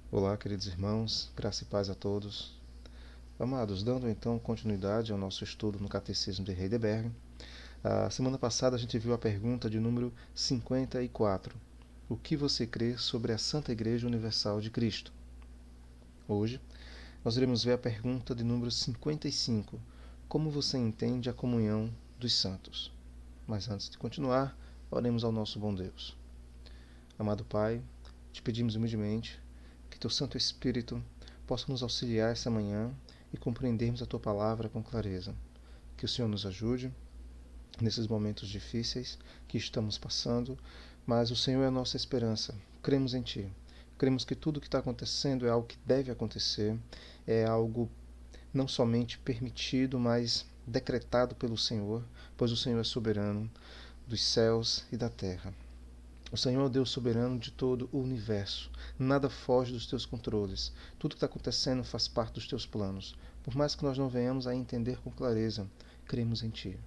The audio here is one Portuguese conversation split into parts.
Olá, queridos irmãos, graça e paz a todos. Amados, dando então continuidade ao nosso estudo no Catecismo de Heidelberg, a semana passada a gente viu a pergunta de número 54. O que você crê sobre a Santa Igreja Universal de Cristo? Hoje, nós iremos ver a pergunta de número 55. Como você entende a comunhão dos santos? Mas antes de continuar, oremos ao nosso bom Deus. Amado Pai, te pedimos humildemente que teu Santo Espírito possa nos auxiliar essa manhã e compreendermos a tua palavra com clareza. Que o Senhor nos ajude nesses momentos difíceis que estamos passando, mas o Senhor é a nossa esperança. Cremos em Ti. Cremos que tudo o que está acontecendo é algo que deve acontecer, é algo não somente permitido, mas decretado pelo Senhor, pois o Senhor é soberano dos céus e da terra. O Senhor é o Deus soberano de todo o universo. Nada foge dos teus controles. Tudo que está acontecendo faz parte dos teus planos. Por mais que nós não venhamos a entender com clareza, cremos em Ti.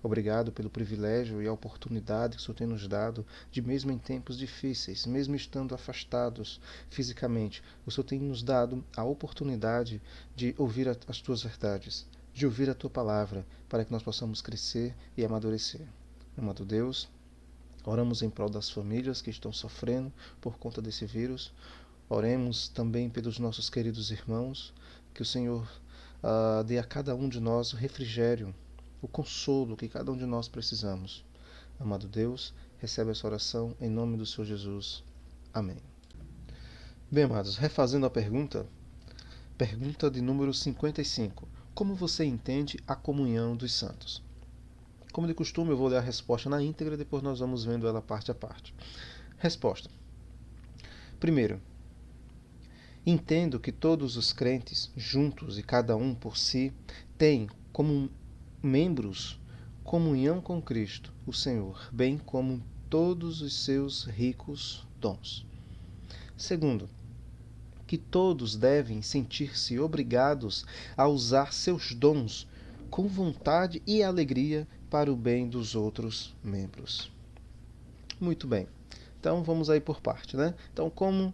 Obrigado pelo privilégio e a oportunidade que o Senhor tem nos dado de, mesmo em tempos difíceis, mesmo estando afastados fisicamente, o Senhor tem nos dado a oportunidade de ouvir as Tuas verdades, de ouvir a Tua palavra, para que nós possamos crescer e amadurecer. Amado Deus, oramos em prol das famílias que estão sofrendo por conta desse vírus. Oremos também pelos nossos queridos irmãos, que o Senhor dê a cada um de nós o refrigério, o consolo que cada um de nós precisamos. Amado Deus, recebe essa oração em nome do Senhor Jesus. Amém. Bem, amados, refazendo a pergunta de número 55. Como você entende a comunhão dos santos? Como de costume, eu vou ler a resposta na íntegra e depois nós vamos vendo ela parte a parte. Resposta. Primeiro, entendo que todos os crentes, juntos e cada um por si, têm como membros comunhão com Cristo, o Senhor, bem como todos os seus ricos dons. Segundo, que todos devem sentir-se obrigados a usar seus dons com vontade e alegria para o bem dos outros membros. Muito bem. Então vamos aí por parte, né? Então como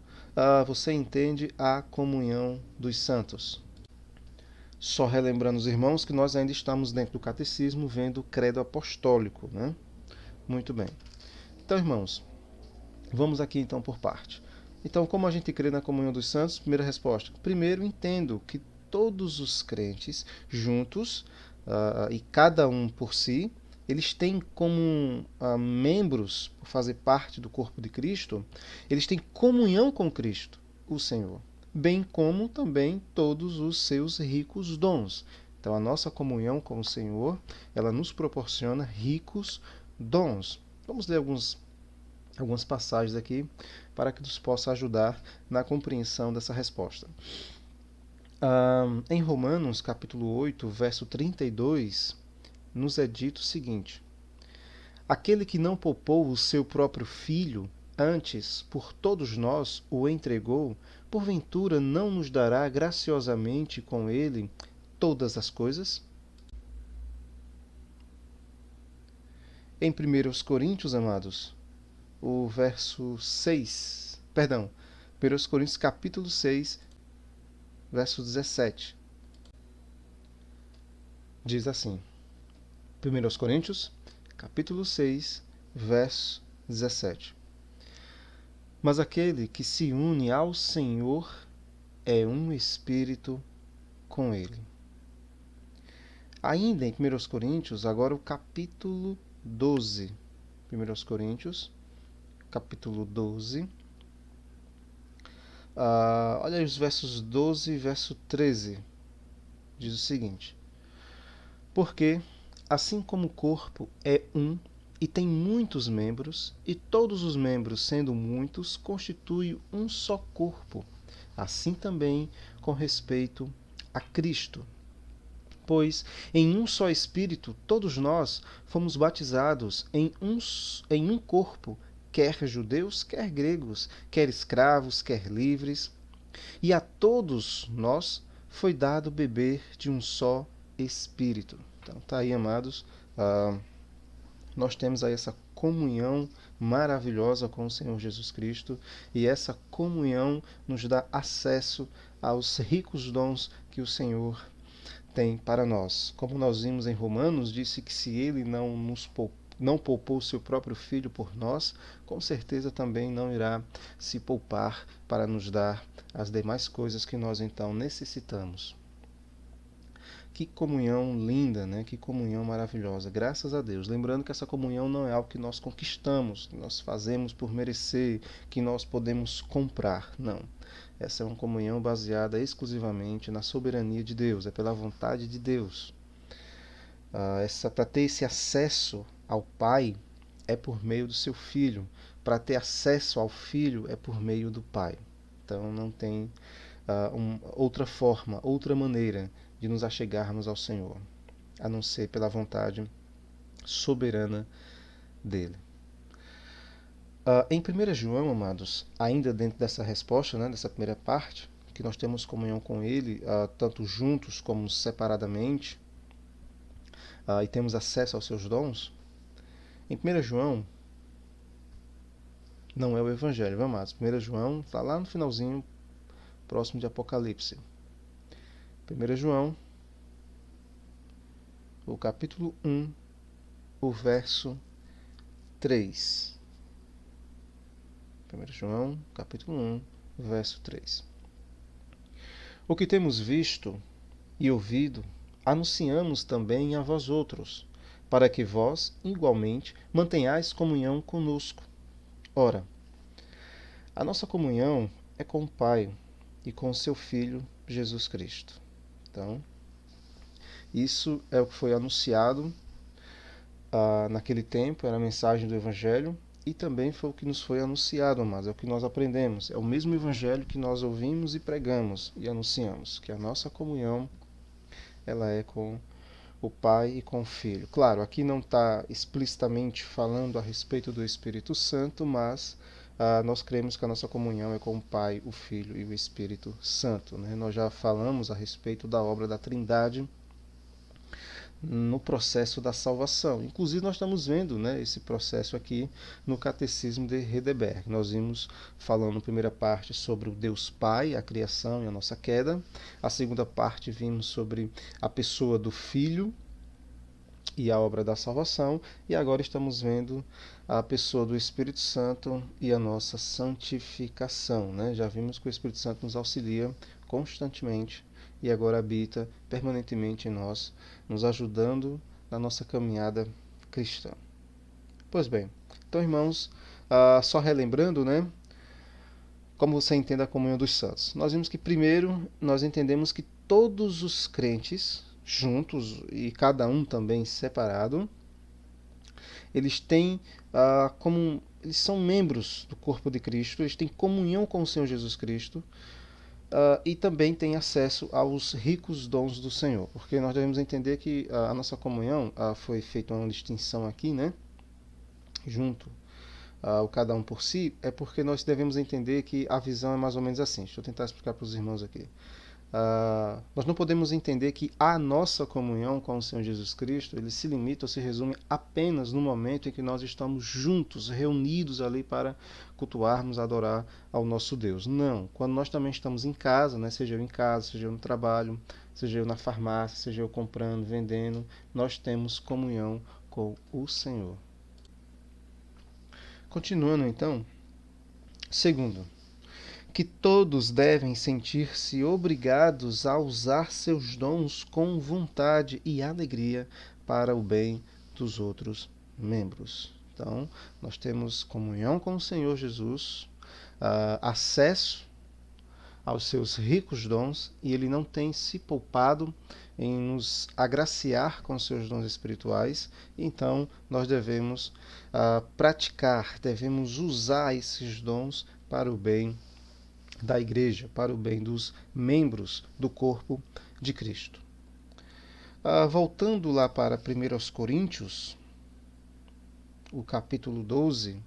você entende a comunhão dos santos? Só relembrando os irmãos que nós ainda estamos dentro do catecismo vendo o credo apostólico, né? Muito bem. Então, irmãos, vamos aqui então por parte. Então, como a gente crê na comunhão dos santos? Primeira resposta. Primeiro, entendo que todos os crentes juntos e cada um por si, eles têm como membros, por fazer parte do corpo de Cristo, eles têm comunhão com Cristo, o Senhor, bem como também todos os seus ricos dons. Então, a nossa comunhão com o Senhor, ela nos proporciona ricos dons. Vamos ler algumas passagens aqui para que nos possa ajudar na compreensão dessa resposta. Em Romanos, capítulo 8, verso 32, nos é dito o seguinte: aquele que não poupou o seu próprio filho, antes por todos nós o entregou, porventura não nos dará graciosamente com ele todas as coisas? Em 1 Coríntios, amados, o verso 6, perdão, 1 Coríntios capítulo 6, verso 17, diz assim, 1 Coríntios capítulo 6, verso 17. Mas aquele que se une ao Senhor é um espírito com ele. Ainda em 1 Coríntios, agora o capítulo 12. 1 Coríntios, capítulo 12. Olha aí os versos 12 e verso 13. Diz o seguinte: porque, assim como o corpo é um e tem muitos membros, e todos os membros, sendo muitos, constituem um só corpo, assim também com respeito a Cristo. Pois em um só Espírito todos nós fomos batizados em um corpo, quer judeus, quer gregos, quer escravos, quer livres, e a todos nós foi dado beber de um só Espírito. Então, tá aí, amados, nós temos aí essa comunhão maravilhosa com o Senhor Jesus Cristo, e essa comunhão nos dá acesso aos ricos dons que o Senhor tem para nós. Como nós vimos em Romanos, disse que se ele não poupou o seu próprio filho por nós, com certeza também não irá se poupar para nos dar as demais coisas que nós então necessitamos. Que comunhão linda, né? Que comunhão maravilhosa. Graças a Deus. Lembrando que essa comunhão não é algo que nós conquistamos, que nós fazemos por merecer, que nós podemos comprar. Não. Essa é uma comunhão baseada exclusivamente na soberania de Deus, é pela vontade de Deus. Para ter esse acesso ao Pai é por meio do seu Filho. Para ter acesso ao Filho é por meio do Pai. Então não tem outra forma, outra maneira de nos achegarmos ao Senhor, a não ser pela vontade soberana dele. Em 1 João, amados, ainda dentro dessa resposta, né, dessa primeira parte, que nós temos comunhão com ele, tanto juntos como separadamente, e temos acesso aos seus dons. Em 1 João, não é o Evangelho, amados. 1 João está lá no finalzinho, próximo de Apocalipse. 1 João, o capítulo 1, o verso 3. 1 João, capítulo 1, verso 3. O que temos visto e ouvido, anunciamos também a vós outros, para que vós, igualmente, mantenhais comunhão conosco. Ora, a nossa comunhão é com o Pai e com o seu Filho, Jesus Cristo. Então, isso é o que foi anunciado naquele tempo, era a mensagem do Evangelho, e também foi o que nos foi anunciado, amados, é o que nós aprendemos. É o mesmo Evangelho que nós ouvimos e pregamos e anunciamos, que a nossa comunhão ela é com o Pai e com o Filho. Claro, aqui não está explicitamente falando a respeito do Espírito Santo, mas nós cremos que a nossa comunhão é com o Pai, o Filho e o Espírito Santo. Né? Nós já falamos a respeito da obra da Trindade no processo da salvação. Inclusive nós estamos vendo, né, esse processo aqui no Catecismo de Heidelberg. Nós vimos falando na primeira parte sobre o Deus Pai, a criação e a nossa queda. A segunda parte vimos sobre a pessoa do Filho e a obra da salvação. E agora estamos vendo a pessoa do Espírito Santo e a nossa santificação. Né? Já vimos que o Espírito Santo nos auxilia constantemente e agora habita permanentemente em nós, nos ajudando na nossa caminhada cristã. Pois bem, então irmãos, só relembrando, né, como você entende a comunhão dos santos. Nós vimos que primeiro nós entendemos que todos os crentes juntos e cada um também separado, eles têm eles são membros do corpo de Cristo, eles têm comunhão com o Senhor Jesus Cristo, e também tem acesso aos ricos dons do Senhor, porque nós devemos entender que a nossa comunhão foi feita uma distinção aqui, né? Junto o cada um por si, é porque nós devemos entender que a visão é mais ou menos assim. Deixa eu tentar explicar para os irmãos aqui. Nós não podemos entender que a nossa comunhão com o Senhor Jesus Cristo ele se limita ou se resume apenas no momento em que nós estamos juntos, reunidos ali para cultuarmos, adorar ao nosso Deus. Não, quando nós também estamos em casa, né, seja eu em casa, seja eu no trabalho, seja eu na farmácia, seja eu comprando, vendendo, nós temos comunhão com o Senhor. Continuando então, segundo, que todos devem sentir-se obrigados a usar seus dons com vontade e alegria para o bem dos outros membros. Então, nós temos comunhão com o Senhor Jesus, acesso aos seus ricos dons, e ele não tem se poupado em nos agraciar com seus dons espirituais. Então, nós devemos praticar, devemos usar esses dons para o bem da igreja, para o bem dos membros do corpo de Cristo. Voltando lá para 1 Coríntios, o capítulo 12,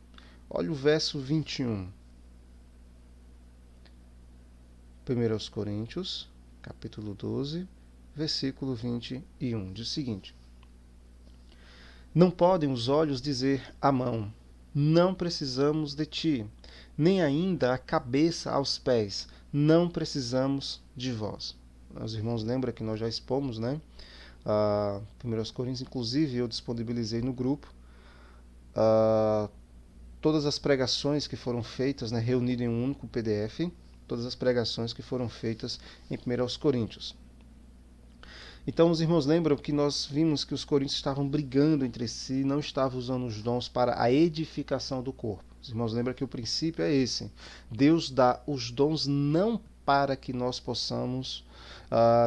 olha o verso 21. 1 Coríntios, capítulo 12, versículo 21, diz o seguinte: Não podem os olhos dizer à mão, não precisamos de ti, nem ainda a cabeça aos pés, não precisamos de vós. Os irmãos lembram que nós já expomos, né? 1 Coríntios, inclusive eu disponibilizei no grupo todas as pregações que foram feitas, né, reunidas em um único PDF, todas as pregações que foram feitas em 1 Coríntios. Então os irmãos lembram que nós vimos que os coríntios estavam brigando entre si, não estavam usando os dons para a edificação do corpo. Os irmãos lembram que o princípio é esse. Deus dá os dons não para que nós possamos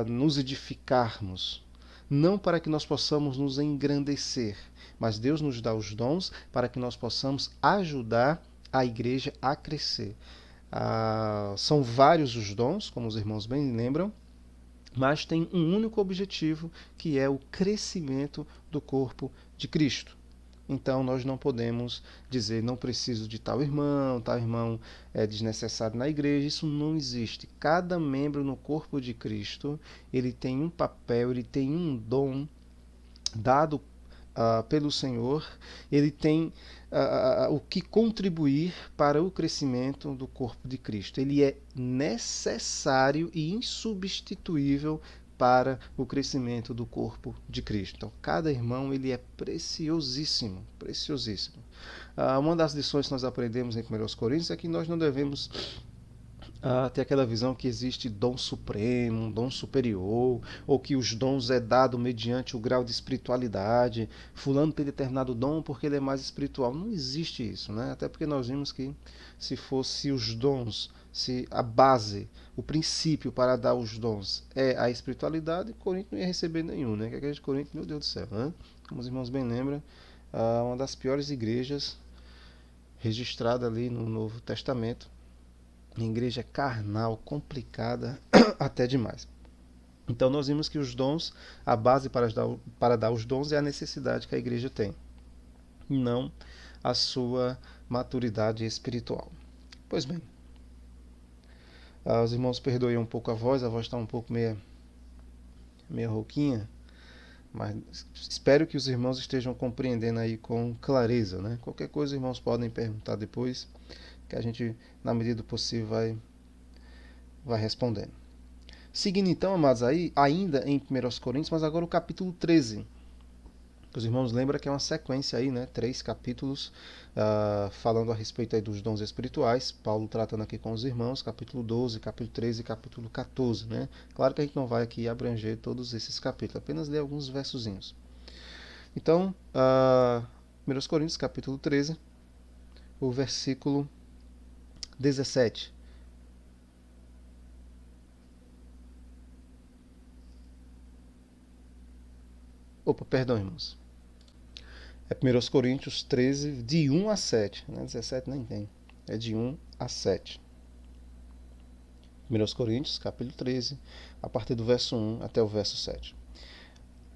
nos edificarmos, não para que nós possamos nos engrandecer, mas Deus nos dá os dons para que nós possamos ajudar a igreja a crescer. São vários os dons, como os irmãos bem lembram, mas tem um único objetivo, que é o crescimento do corpo de Cristo. Então nós não podemos dizer não preciso de tal irmão é desnecessário na igreja. Isso não existe. Cada membro no corpo de Cristo, ele tem um papel, ele tem um dom dado pelo Senhor, ele tem o que contribuir para o crescimento do corpo de Cristo. Ele é necessário e insubstituível para o crescimento do corpo de Cristo. Então, cada irmão ele é preciosíssimo, preciosíssimo. Uma das lições que nós aprendemos em 1 Coríntios é que nós não devemos ter aquela visão que existe dom supremo, um dom superior, ou que os dons é dado mediante o grau de espiritualidade. Fulano tem determinado dom porque ele é mais espiritual. Não existe isso, né? Até porque nós vimos que se fosse os dons, se a base, o princípio para dar os dons é a espiritualidade, Corinto não ia receber nenhum, né? Que a igreja de Corinto, meu Deus do céu, né? Como os irmãos bem lembram, uma das piores igrejas registrada ali no Novo Testamento. Igreja carnal, complicada até demais. Então nós vimos que os dons, a base para dar os dons é a necessidade que a igreja tem, não a sua maturidade espiritual. Pois bem, os irmãos perdoem um pouco a voz está um pouco meia rouquinha, mas espero que os irmãos estejam compreendendo aí com clareza, né? Qualquer coisa os irmãos podem perguntar depois, que a gente, na medida do possível, vai respondendo. Seguindo então, amados, aí, ainda em 1 Coríntios, mas agora o capítulo 13. Os irmãos lembram que é uma sequência aí, né? 3 capítulos falando a respeito aí dos dons espirituais. Paulo tratando aqui com os irmãos, capítulo 12, capítulo 13 e capítulo 14, né? Claro que a gente não vai aqui abranger todos esses capítulos, apenas ler alguns versozinhos. Então, 1 Coríntios, capítulo 13, o versículo 17. Perdão, irmãos. É 1 Coríntios 13, de 1 a 7. Né? 17 nem tem. É de 1 a 7. 1 Coríntios, capítulo 13, a partir do verso 1 até o verso 7.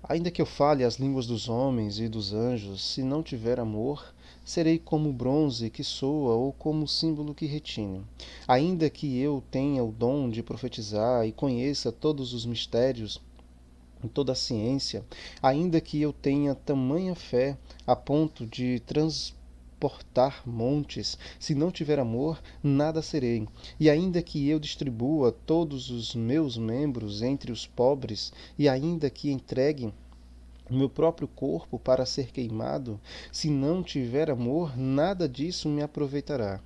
Ainda que eu fale as línguas dos homens e dos anjos, se não tiver amor, serei como bronze que soa ou como símbolo que retine. Ainda que eu tenha o dom de profetizar e conheça todos os mistérios, em toda a ciência, ainda que eu tenha tamanha fé a ponto de transportar montes, se não tiver amor, nada serei. E ainda que eu distribua todos os meus membros entre os pobres, e ainda que entregue o meu próprio corpo para ser queimado, se não tiver amor, nada disso me aproveitará.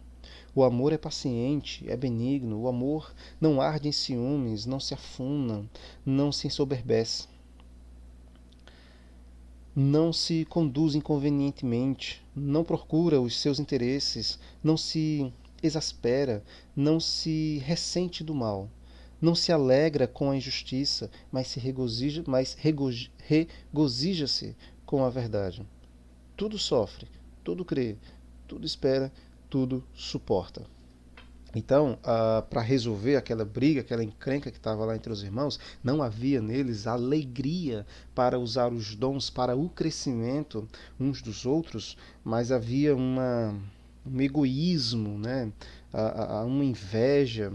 O amor é paciente, é benigno, o amor não arde em ciúmes, não se afuna, não se ensoberbece, não se conduz inconvenientemente, não procura os seus interesses, não se exaspera, não se ressente do mal, não se alegra com a injustiça, mas regozija-se com a verdade. Tudo sofre, tudo crê, tudo espera, tudo suporta. Então, para resolver aquela briga, aquela encrenca que estava lá entre os irmãos, não havia neles alegria para usar os dons para o crescimento uns dos outros, mas havia um egoísmo, né? Uma inveja.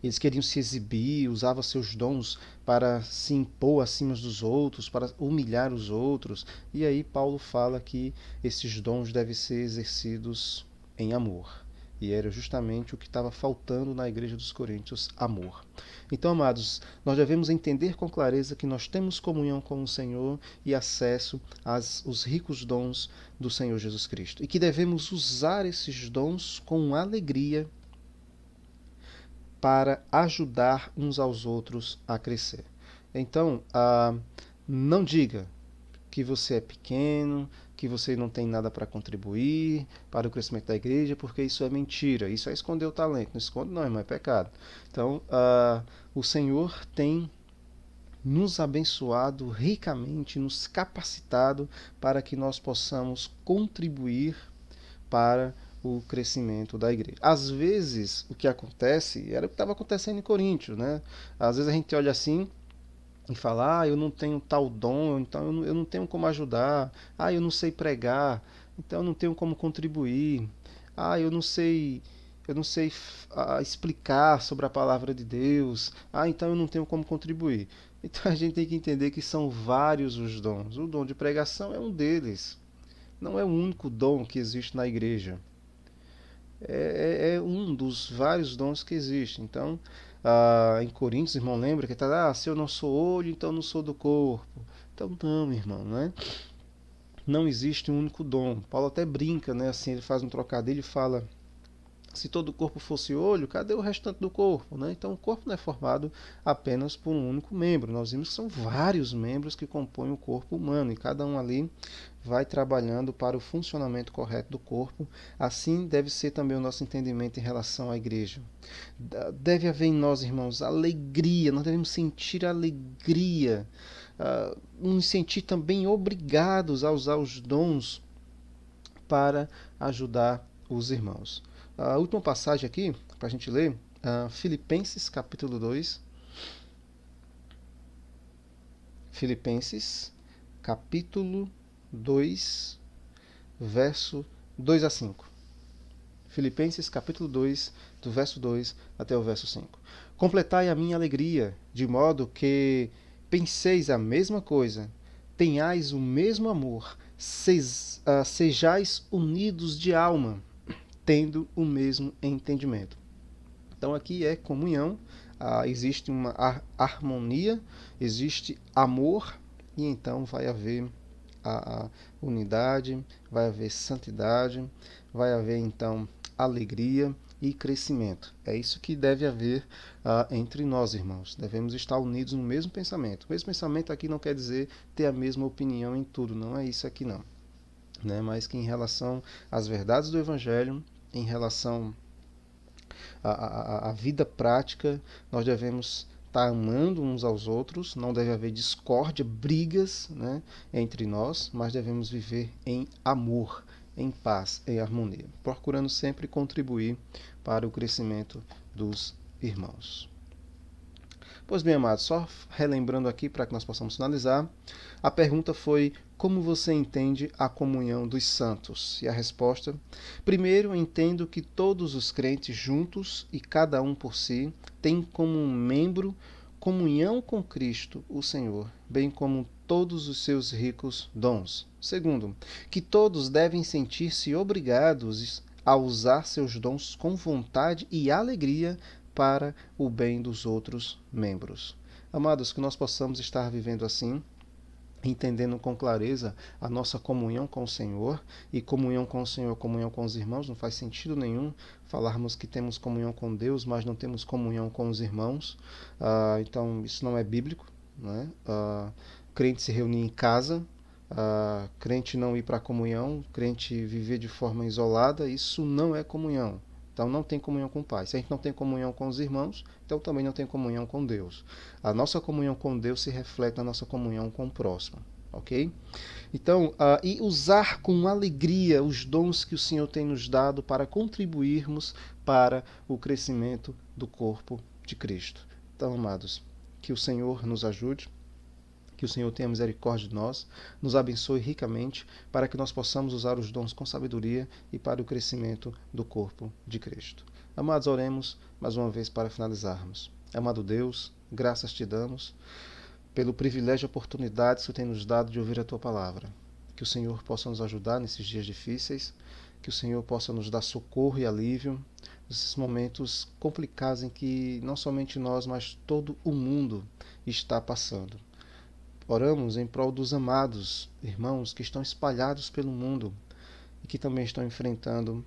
eles queriam se exibir, usavam seus dons para se impor acima dos outros, para humilhar os outros. E aí Paulo fala que esses dons devem ser exercidos em amor. E era justamente o que estava faltando na igreja dos Coríntios, amor. Então, amados, nós devemos entender com clareza que nós temos comunhão com o Senhor e acesso aos ricos dons do Senhor Jesus Cristo. E que devemos usar esses dons com alegria para ajudar uns aos outros a crescer. Então, não diga que você é pequeno, que você não tem nada para contribuir para o crescimento da igreja, porque isso é mentira. Isso é esconder o talento. Não esconde não, irmão, é pecado. Então, o Senhor tem nos abençoado ricamente, nos capacitado para que nós possamos contribuir para o crescimento da igreja. Às vezes, o que acontece era o que estava acontecendo em Coríntios, né? Às vezes a gente olha assim e fala, eu não tenho tal dom, então eu não tenho como ajudar, eu não sei pregar, então eu não tenho como contribuir, eu não sei explicar sobre a palavra de Deus, então eu não tenho como contribuir. Então a gente tem que entender que são vários os dons. O dom de pregação é um deles. Não é o único dom que existe na igreja. É um dos vários dons que existem. Então, em Coríntios, irmão, lembra que está, se eu não sou olho, então não sou do corpo. Então, não, irmão, né? Não existe um único dom. Paulo até brinca, né? Assim, ele faz um trocadilho e fala: se todo o corpo fosse olho, cadê o restante do corpo? Né? Então o corpo não é formado apenas por um único membro. Nós vimos que são vários membros que compõem o corpo humano e cada um ali vai trabalhando para o funcionamento correto do corpo. Assim deve ser também o nosso entendimento em relação à igreja. Deve haver em nós, irmãos, alegria. Nós devemos sentir alegria. Nos sentir também obrigados a usar os dons para ajudar os irmãos. A última passagem aqui, para a gente ler, Filipenses capítulo 2. Filipenses capítulo 2, verso 2 a 5. Filipenses capítulo 2, do verso 2 até o verso 5. Completai a minha alegria, de modo que penseis a mesma coisa, tenhais o mesmo amor, sejais unidos de alma, tendo o mesmo entendimento. Então aqui é comunhão, existe uma harmonia, existe amor, e então vai haver a unidade, vai haver santidade, vai haver então alegria e crescimento. É isso que deve haver entre nós, irmãos. Devemos estar unidos no mesmo pensamento. O mesmo pensamento aqui não quer dizer ter a mesma opinião em tudo, não é isso aqui não. Né? Mas que em relação às verdades do Evangelho, em relação à vida prática, nós devemos estar amando uns aos outros, não deve haver discórdia, brigas, né, entre nós, mas devemos viver em amor, em paz, em harmonia, procurando sempre contribuir para o crescimento dos irmãos. Pois bem, amados, só relembrando aqui para que nós possamos finalizar, a pergunta foi: como você entende a comunhão dos santos? E a resposta: primeiro, entendo que todos os crentes juntos e cada um por si têm como um membro comunhão com Cristo, o Senhor, bem como todos os seus ricos dons. Segundo, que todos devem sentir-se obrigados a usar seus dons com vontade e alegria para o bem dos outros membros. Amados, que nós possamos estar vivendo assim, entendendo com clareza a nossa comunhão com o Senhor, e comunhão com o Senhor, comunhão com os irmãos, não faz sentido nenhum falarmos que temos comunhão com Deus, mas não temos comunhão com os irmãos. Então isso não é bíblico, né? Crente se reunir em casa, crente não ir para a comunhão, crente viver de forma isolada, isso não é comunhão. Então não tem comunhão com o Pai. Se a gente não tem comunhão com os irmãos, então também não tem comunhão com Deus. A nossa comunhão com Deus se reflete na nossa comunhão com o próximo. Ok? Então, e usar com alegria os dons que o Senhor tem nos dado para contribuirmos para o crescimento do corpo de Cristo. Então, amados, que o Senhor nos ajude, que o Senhor tenha misericórdia de nós, nos abençoe ricamente, para que nós possamos usar os dons com sabedoria e para o crescimento do corpo de Cristo. Amados, oremos mais uma vez para finalizarmos. Amado Deus, graças te damos pelo privilégio e oportunidade que tu tem nos dado de ouvir a tua palavra. Que o Senhor possa nos ajudar nesses dias difíceis, que o Senhor possa nos dar socorro e alívio nesses momentos complicados em que não somente nós, mas todo o mundo está passando. Oramos em prol dos amados irmãos que estão espalhados pelo mundo e que também estão enfrentando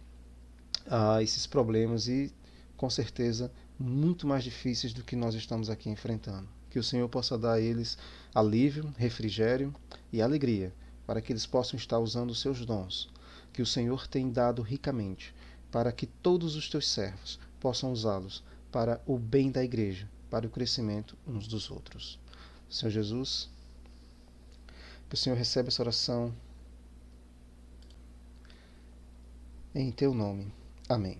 esses problemas e, com certeza, muito mais difíceis do que nós estamos aqui enfrentando. Que o Senhor possa dar a eles alívio, refrigério e alegria, para que eles possam estar usando os seus dons, que o Senhor tem dado ricamente, para que todos os teus servos possam usá-los para o bem da igreja, para o crescimento uns dos outros. Senhor Jesus, que o Senhor receba essa oração em teu nome. Amém.